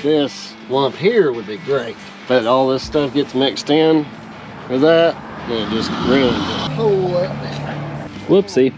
this lump here would be great, but all this stuff gets mixed in with that, and it just ruins it. Whole up there. Whoopsie.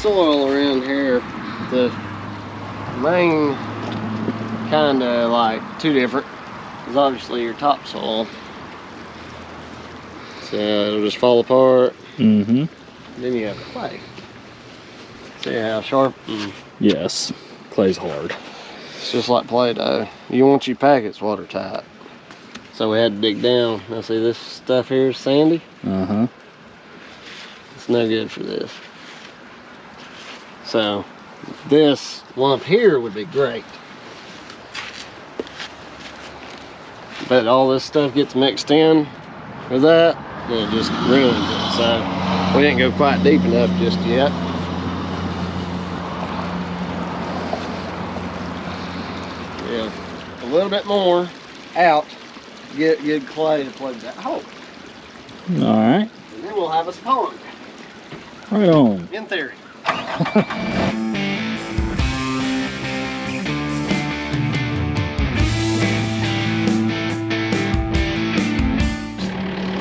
Soil around here, the main kind of like two different is obviously your topsoil, so it'll just fall apart. Then you have clay. See how sharp? Yes, clay's hard. It's just like Play-Doh. You want your packets watertight, so we had to dig down. Now see, this stuff here is sandy. It's no good for this. So this lump here would be great, but all this stuff gets mixed in with that, and it just ruins it. So we didn't go quite deep enough just yet. Yeah, a little bit more out, get good clay to plug that hole. All right. And then we'll have us a pond. Right on. In theory.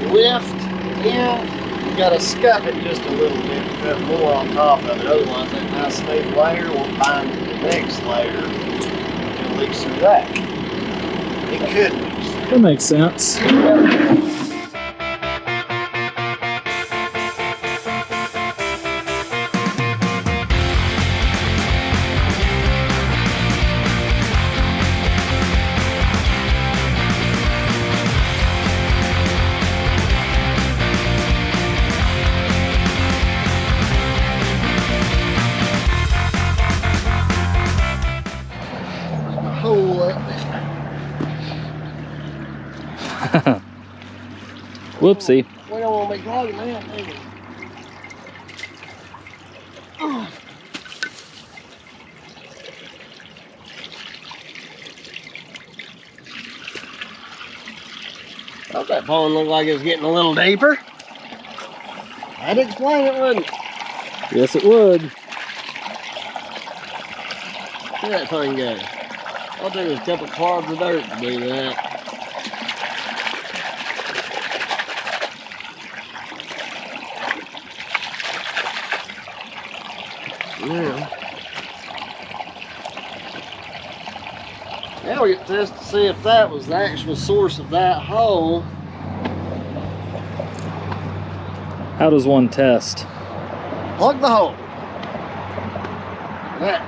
Lift in, you gotta scuff it just a little bit, put more on top of it, otherwise that nice smooth layer won't bind to the next layer and it leaks through that. It could leak through. That makes sense. Hole up there. Whoopsie. We don't want to be clogging that, do we? Oh, that pond looked like it was getting a little deeper. I'd explain it, wouldn't it? Yes, it would. See that thing go. I'll do a couple clods of dirt to do that. Now we get this to see if that was the actual source of that hole. How does one test? Plug the hole. That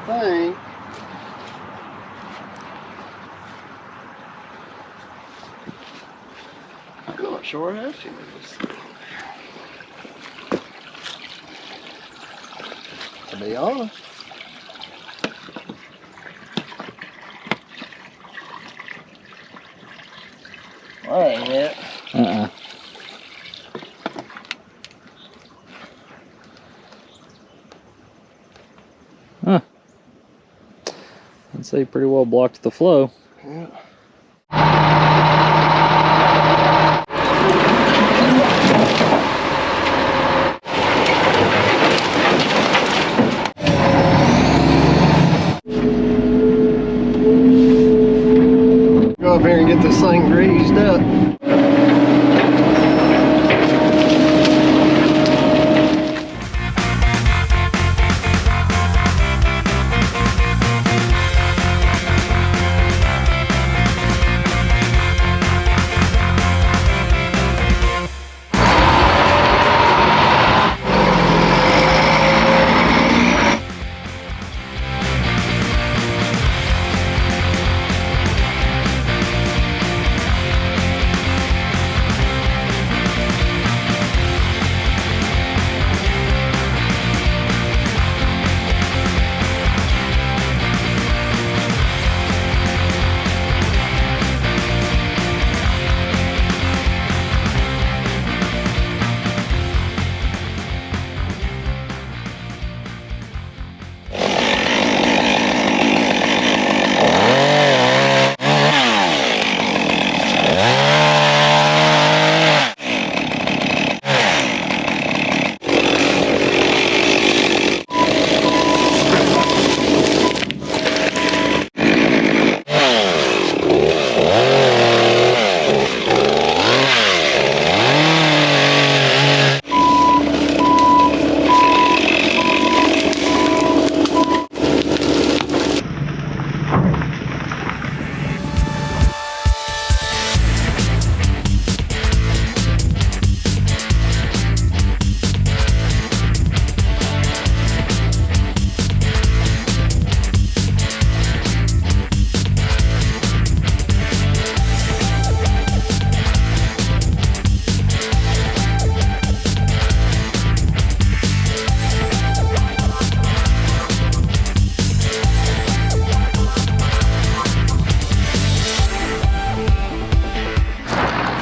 thing. I'm not sure how she is. To be honest. Well, that ain't it. Huh. I'd say pretty well blocked the flow. Yeah. greased up.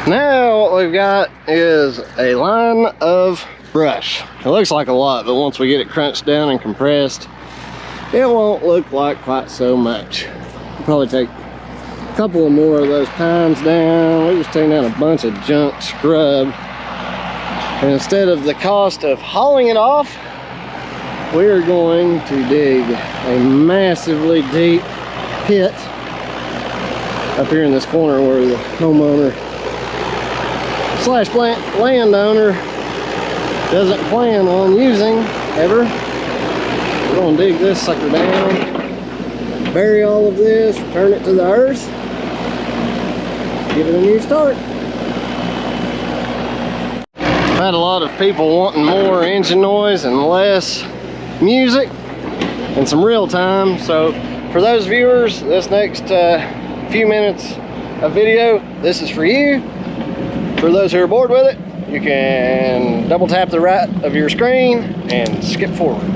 Now what we've got is a line of brush. It looks like a lot, but once we get it crunched down and compressed, it won't look like quite so much. We'll probably take a couple of more of those pines down. We're just taking down a bunch of junk scrub. And instead of the cost of hauling it off, we're going to dig a massively deep pit up here in this corner where the homeowner slash landowner doesn't plan on using ever. We're gonna dig this sucker down, bury all of this, return it to the earth, give it a new start. I've had a lot of people wanting more engine noise and less music and some real time. So for those viewers, this next few minutes of video, this is for you. For those who are bored with it, you can double tap the right of your screen and skip forward.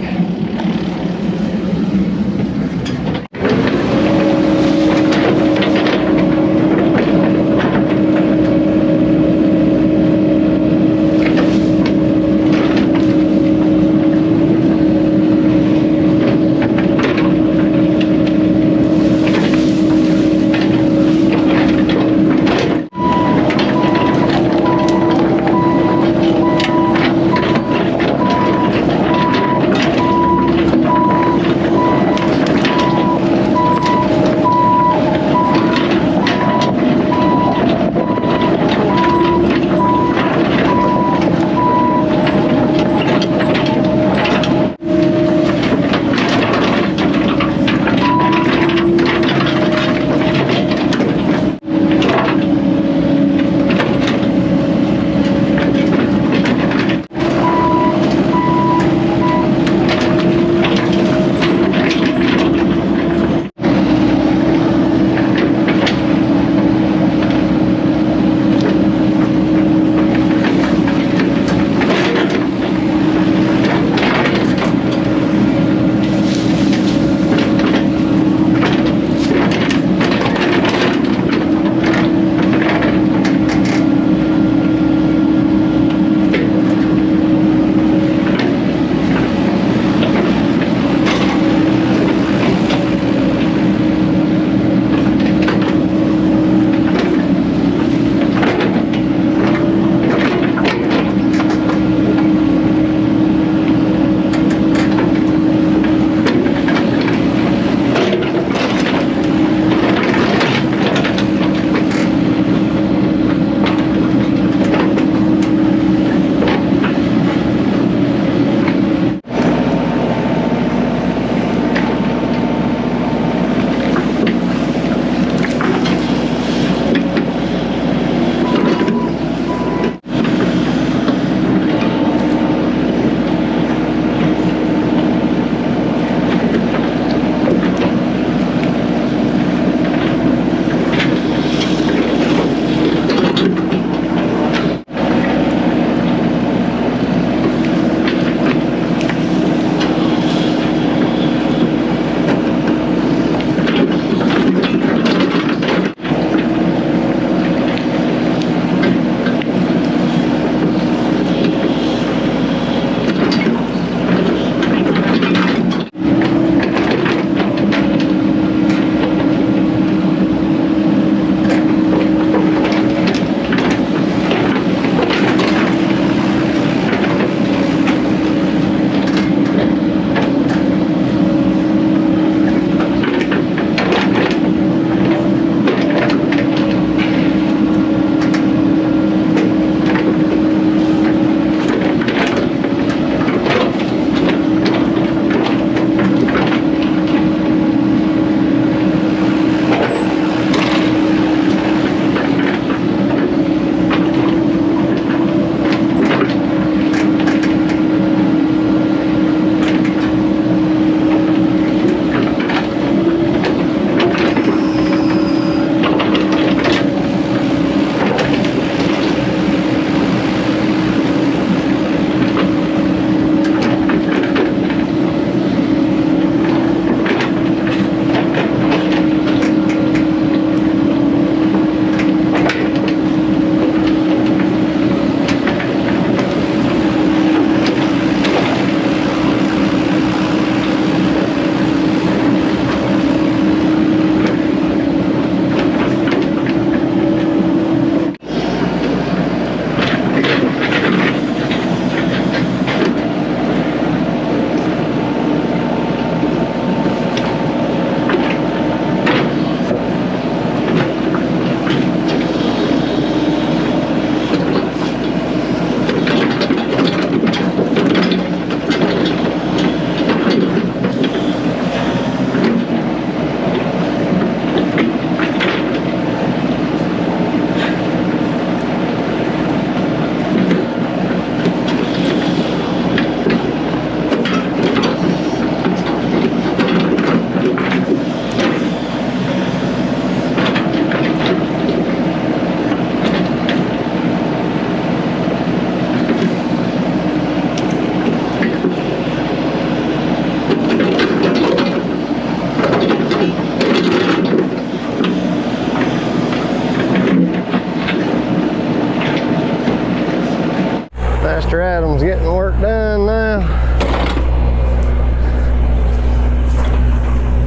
Mr. Adams getting work done now.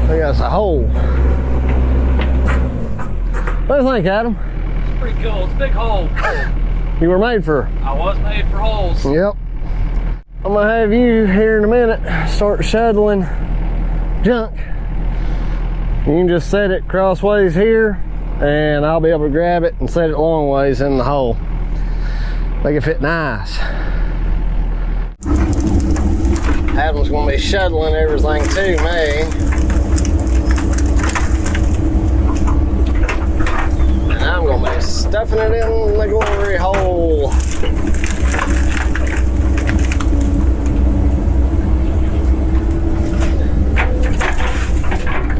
Look, that's a hole. What do you think, Adam? It's pretty cool. It's a big hole. You were made for. I was made for holes. Yep. I'm gonna have you here in a minute start shoveling junk. You can just set it crossways here and I'll be able to grab it and set it long ways in the hole. Make it fit nice. Adam's gonna be shoveling everything to me. And I'm gonna be stuffing it in the glory hole.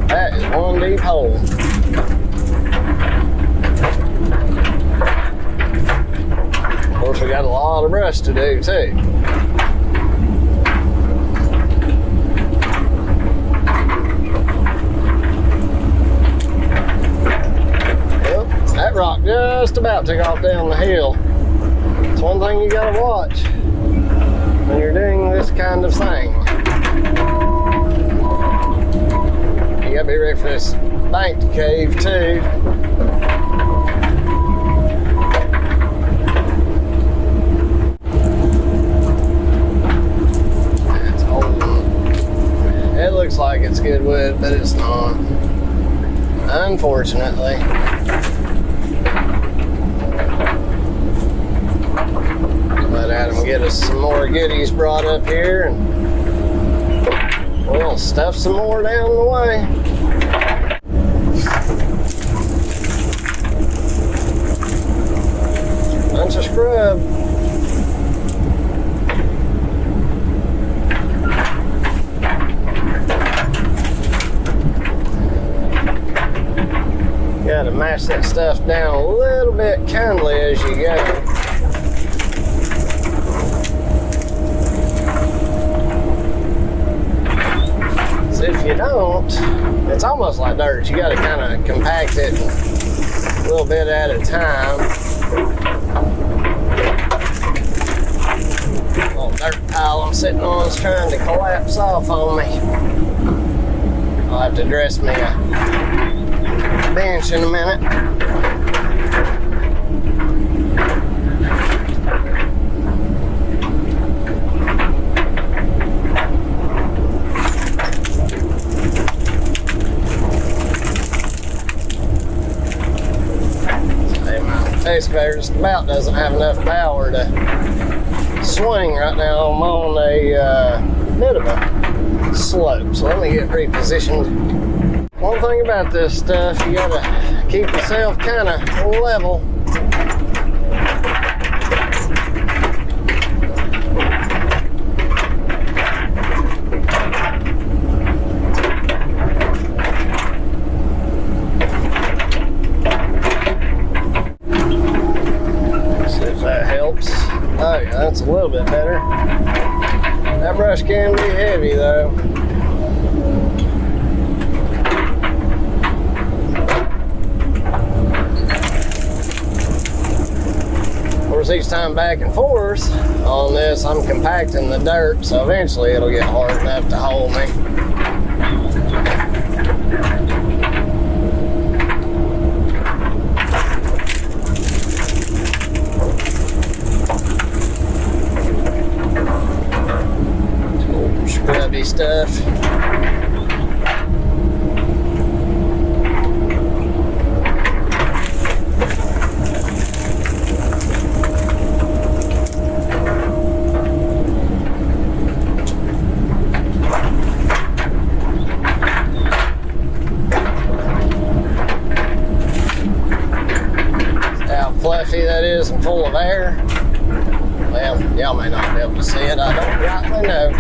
That is one deep hole. Of course, we got a lot of brush to do too. Well, that rock just about took off down the hill. It's one thing you gotta watch when you're doing this kind of thing. You gotta be ready for this bank to cave too. It's old. It looks like it's good wood, but it's not. Unfortunately. Let Adam get us some more goodies brought up here, and we'll stuff some more down the way. Bunch of scrub. Gotta mash that stuff down a little bit kindly as you go. If you don't, it's almost like dirt. You gotta kind of compact it a little bit at a time. Little dirt pile I'm sitting on is trying to collapse off on me. I'll have to dress me a bench in a minute. Excavator just about doesn't have enough power to swing right now. I'm on a bit of a slope, so let me get repositioned. One thing about this stuff, you gotta keep yourself kind of level. Oh yeah, that's a little bit better. That brush can be heavy though. Of course, each time back and forth on this, I'm compacting the dirt, so eventually it'll get hard enough to hold me. Stuff. See how fluffy that is and full of air? Well, y'all may not be able to see it. I don't rightly know.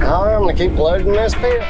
I'm gonna keep loading this pit.